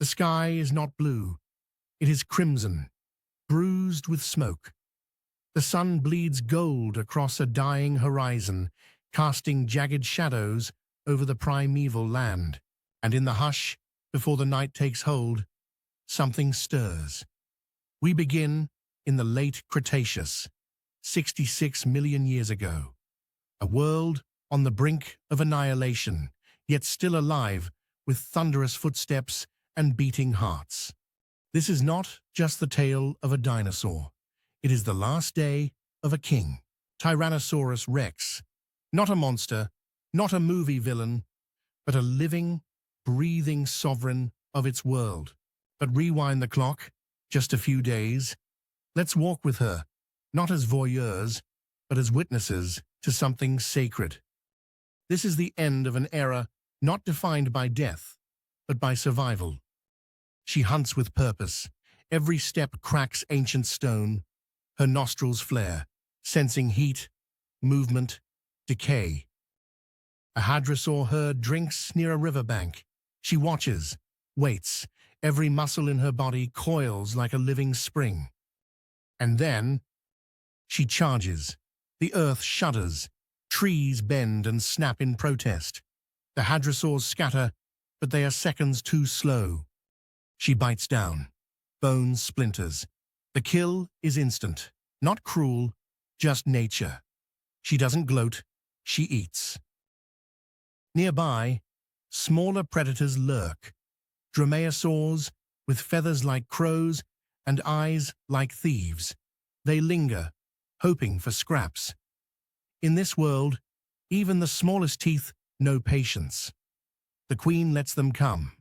The sky is not blue. It is crimson, bruised with smoke. The sun bleeds gold across a dying horizon, casting jagged shadows over the primeval land. And in the hush, before the night takes hold, something stirs. We begin in the late Cretaceous, 66 million years ago. A world on the brink of annihilation, yet still alive with thunderous footsteps and beating hearts. This is not just the tale of a dinosaur. It is the last day of a king, Tyrannosaurus Rex. Not a monster, not a movie villain, but a living, breathing sovereign of its world. But rewind the clock, just a few days. Let's walk with her, not as voyeurs, but as witnesses to something sacred. This is the end of an era not defined by death, but by survival. She hunts with purpose. Every step cracks ancient stone. Her nostrils flare, sensing heat, movement, decay. A hadrosaur herd drinks near a riverbank. She watches, waits. Every muscle in her body coils like a living spring. And then, she charges. The earth shudders. Trees bend and snap in protest. The hadrosaurs scatter, but they are seconds too slow. She bites down. Bone splinters. The kill is instant. Not cruel, just nature. She doesn't gloat, she eats. Nearby, smaller predators lurk. Dromaeosaurs with feathers like crows and eyes like thieves. They linger, hoping for scraps. In this world, even the smallest teeth know patience. The queen lets them come,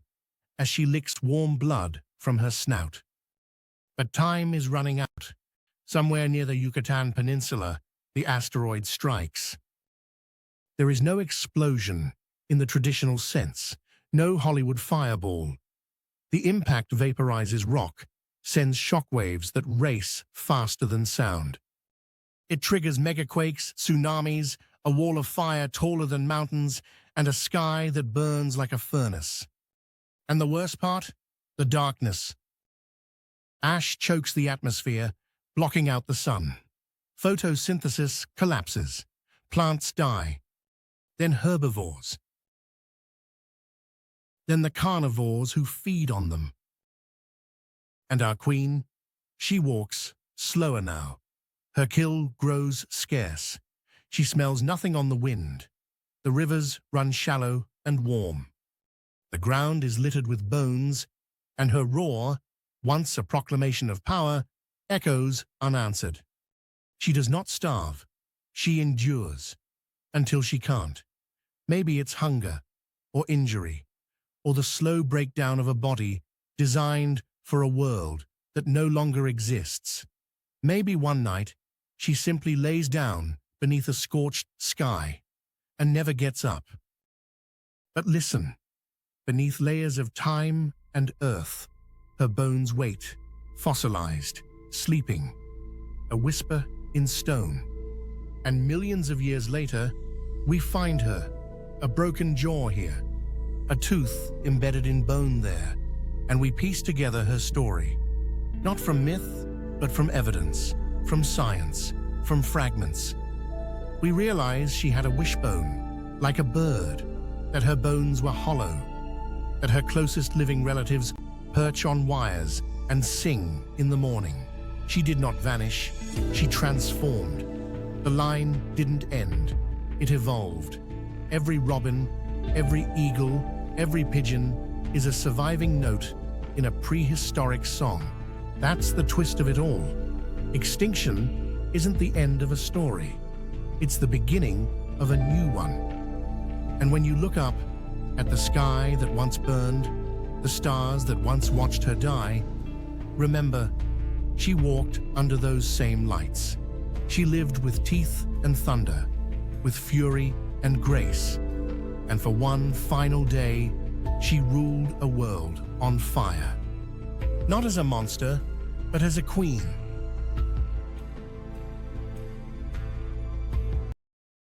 as she licks warm blood from her snout. But time is running out. Somewhere near the Yucatan Peninsula, the asteroid strikes. There is no explosion in the traditional sense, no Hollywood fireball. The impact vaporizes rock, sends shockwaves that race faster than sound. It triggers megaquakes, tsunamis, a wall of fire taller than mountains, and a sky that burns like a furnace. And the worst part? The darkness. Ash chokes the atmosphere, blocking out the sun. Photosynthesis collapses. Plants die. Then herbivores. Then the carnivores who feed on them. And our queen, she walks slower now. Her kill grows scarce. She smells nothing on the wind. The rivers run shallow and warm. The ground is littered with bones, and her roar, once a proclamation of power, echoes unanswered. She does not starve. She endures until she can't. Maybe it's hunger, or injury, or the slow breakdown of a body designed for a world that no longer exists. Maybe one night, she simply lays down beneath a scorched sky and never gets up. But listen, beneath layers of time and earth, her bones wait, fossilized, sleeping, a whisper in stone. And millions of years later, we find her, a broken jaw here, a tooth embedded in bone there, and we piece together her story, not from myth, but from evidence, from science, from fragments. We realize she had a wishbone, like a bird, that her bones were hollow, that her closest living relatives perch on wires and sing in the morning. She did not vanish, she transformed. The line didn't end, it evolved. Every robin, every eagle, every pigeon is a surviving note in a prehistoric song. That's the twist of it all. Extinction isn't the end of a story. It's the beginning of a new one. And when you look up at the sky that once burned, the stars that once watched her die, remember, she walked under those same lights. She lived with teeth and thunder, with fury and grace. And for one final day, she ruled a world on fire. Not as a monster, but as a queen.